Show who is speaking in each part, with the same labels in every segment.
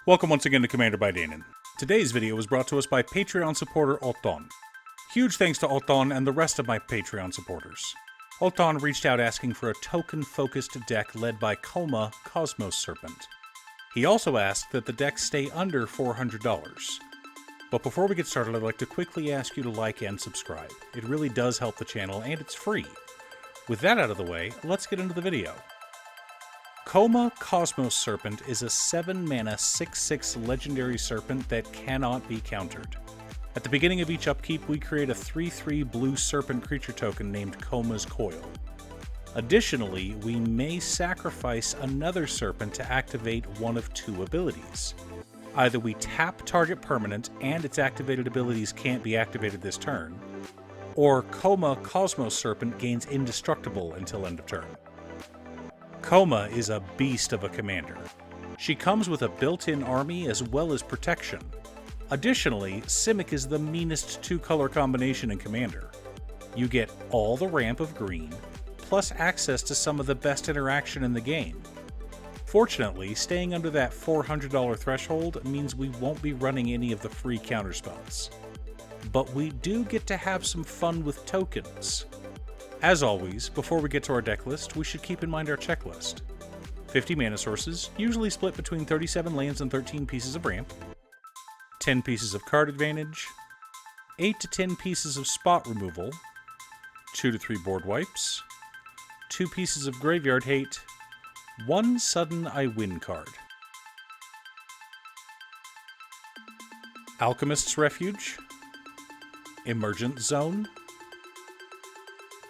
Speaker 1: Welcome once again to Commander by Danon. Today's video was brought to us by Patreon supporter Alton. Huge thanks to Alton and the rest of my Patreon supporters. Alton reached out asking for a token-focused deck led by Koma, Cosmos Serpent. He also asked that the deck stay under $400. But before we get started, I'd like to quickly ask you to like and subscribe. It really does help the channel, and it's free. With that out of the way, let's get into the video. Koma, Cosmos Serpent is a 7-mana 6/6 legendary serpent that cannot be countered. At the beginning of each upkeep, we create a 3/3 blue serpent creature token named Koma's Coil. Additionally, we may sacrifice another serpent to activate one of two abilities. Either we tap target permanent and its activated abilities can't be activated this turn, or Koma, Cosmos Serpent gains indestructible until end of turn. Koma is a beast of a commander. She comes with a built-in army as well as protection. Additionally, Simic is the meanest 2-color combination in Commander. You get all the ramp of green, plus access to some of the best interaction in the game. Fortunately, staying under that $400 threshold means we won't be running any of the free counterspells. But we do get to have some fun with tokens. As always, before we get to our deck list, we should keep in mind our checklist. 50 mana sources, usually split between 37 lands and 13 pieces of ramp, 10 pieces of card advantage, 8 to 10 pieces of spot removal, 2 to 3 board wipes, 2 pieces of graveyard hate, 1 sudden I win card. Alchemist's Refuge, Emergent Zone,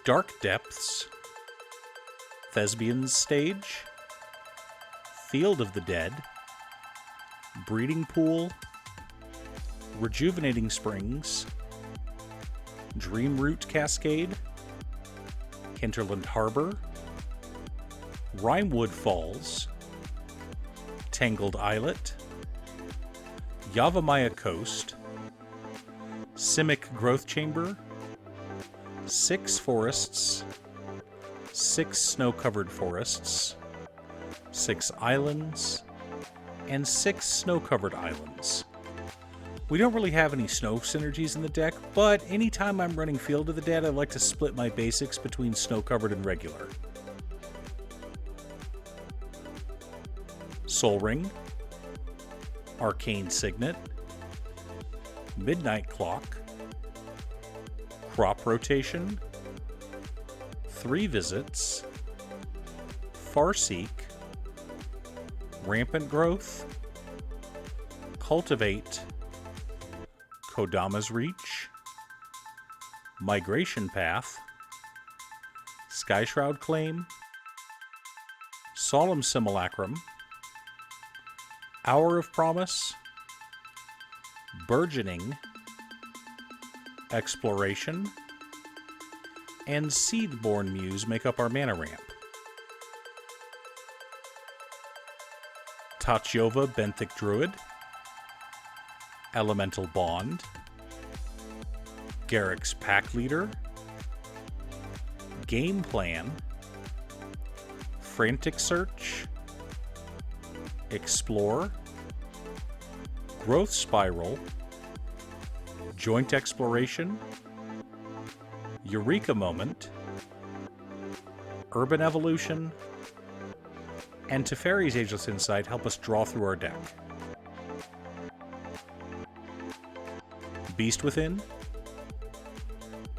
Speaker 1: Dark Depths, Thespian's Stage, Field of the Dead, Breeding Pool, Rejuvenating Springs, Dreamroot Cascade, Hinterland Harbor, Rimewood Falls, Tangled Islet, Yavimaya Coast, Simic Growth Chamber, 6 forests, 6 snow-covered forests, 6 islands, and 6 snow-covered islands. We don't really have any snow synergies in the deck, but anytime I'm running Field of the Dead, I like to split my basics between snow-covered and regular. Sol Ring, Arcane Signet, Midnight Clock, Crop Rotation, 3 Visits, Farseek, Rampant Growth, Cultivate, Kodama's Reach, Migration Path, Skyshroud Claim, Solemn Simulacrum, Hour of Promise, Burgeoning, Exploration, and Seedborn Muse make up our mana ramp. Tachiova Benthic Druid, Elemental Bond, Garruk's Pack Leader, Game Plan, Frantic Search, Explore, Growth Spiral, Joint Exploration, Eureka Moment, Urban Evolution, and Teferi's Ageless Insight help us draw through our deck. Beast Within,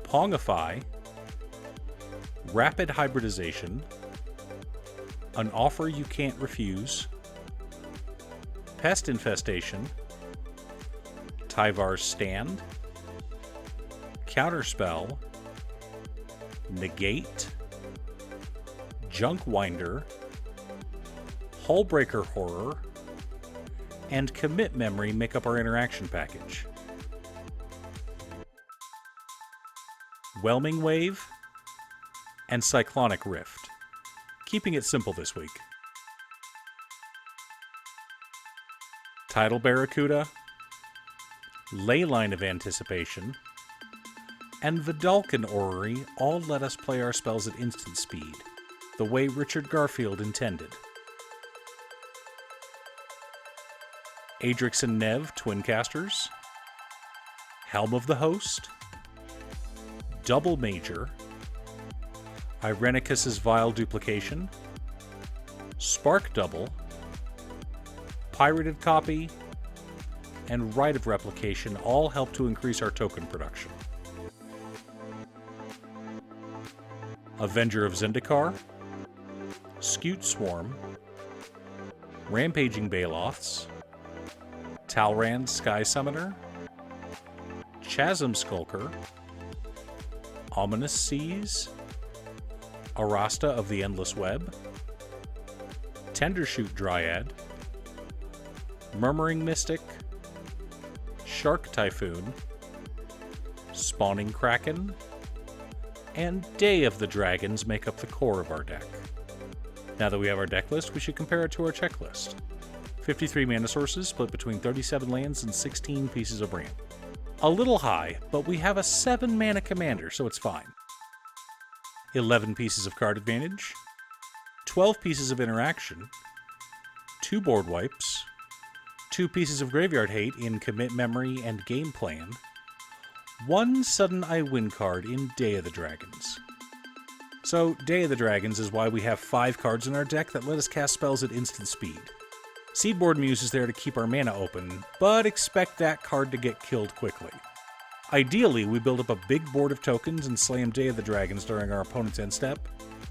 Speaker 1: Pongify, Rapid Hybridization, An Offer You Can't Refuse, Pest Infestation, Tyvar's Stand, Counterspell, Negate, Junkwinder, Hullbreaker Horror, and Commit Memory make up our interaction package. Whelming Wave, and Cyclonic Rift, keeping it simple this week. Tidal Barracuda, Leyline of Anticipation, and Vidalcan Orrery all let us play our spells at instant speed, the way Richard Garfield intended. Adrix and Nev, Twin Casters, Helm of the Host, Double Major, Irenicus's Vile Duplication, Spark Double, Pirated Copy, and Rite of Replication all help to increase our token production. Avenger of Zendikar, Scute Swarm, Rampaging Baloths, Talrand Sky Summoner, Chasm Skulker, Ominous Seas, Arasta of the Endless Web, Tendershoot Dryad, Murmuring Mystic, Shark Typhoon, Spawning Kraken, and Day of the Dragons make up the core of our deck. Now that we have our deck list, we should compare it to our checklist. 53 mana sources split between 37 lands and 16 pieces of ramp. A little high, but we have a 7 mana commander, so it's fine. 11 pieces of card advantage, 12 pieces of interaction, 2 board wipes, 2 pieces of graveyard hate in Commit Memory and Game Plan, 1 Sudden I Win card in Day of the Dragons. So, Day of the Dragons is why we have 5 cards in our deck that let us cast spells at instant speed. Seedboard Muse is there to keep our mana open, but expect that card to get killed quickly. Ideally, we build up a big board of tokens and slam Day of the Dragons during our opponent's end step,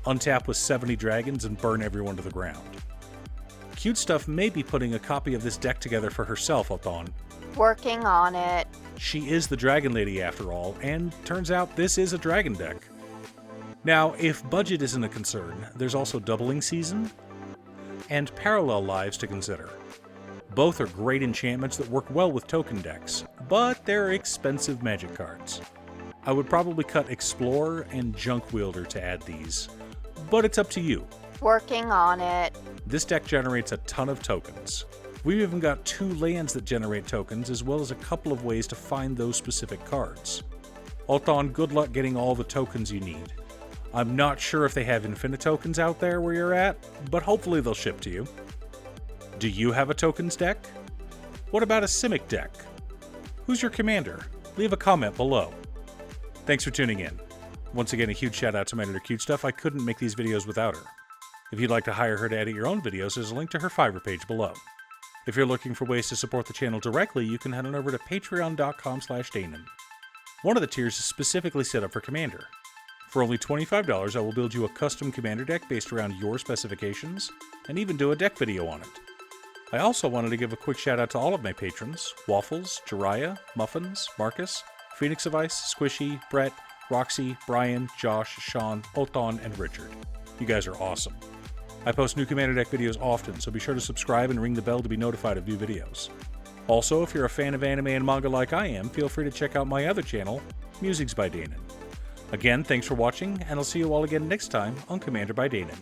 Speaker 1: untap with 70 dragons, and burn everyone to the ground. Cute Stuff may be putting a copy of this deck together for herself, Othon.
Speaker 2: Working on it.
Speaker 1: She is the Dragon Lady after all, and turns out this is a dragon deck. Now, if budget isn't a concern, there's also Doubling Season and Parallel Lives to consider. Both are great enchantments that work well with token decks, but they're expensive magic cards. I would probably cut Explorer and Junk Wielder to add these, but it's up to you.
Speaker 2: Working on it.
Speaker 1: This deck generates a ton of tokens. We've even got 2 lands that generate tokens, as well as a couple of ways to find those specific cards. Othon, good luck getting all the tokens you need. I'm not sure if they have infinite tokens out there where you're at, but hopefully they'll ship to you. Do you have a tokens deck? What about a Simic deck? Who's your commander? Leave a comment below. Thanks for tuning in. Once again, a huge shout out to my editor Cute Stuff. I couldn't make these videos without her. If you'd like to hire her to edit your own videos, there's a link to her Fiverr page below. If you're looking for ways to support the channel directly, you can head on over to patreon.com/Danon. One of the tiers is specifically set up for Commander. For only $25, I will build you a custom Commander deck based around your specifications, and even do a deck video on it. I also wanted to give a quick shout out to all of my patrons: Waffles, Jiraiya, Muffins, Marcus, Phoenix of Ice, Squishy, Brett, Roxy, Brian, Josh, Sean, Othon, and Richard. You guys are awesome. I post new Commander deck videos often, so be sure to subscribe and ring the bell to be notified of new videos. Also, if you're a fan of anime and manga like I am, feel free to check out my other channel, Musings by Danon. Again, thanks for watching, and I'll see you all again next time on Commander by Danon.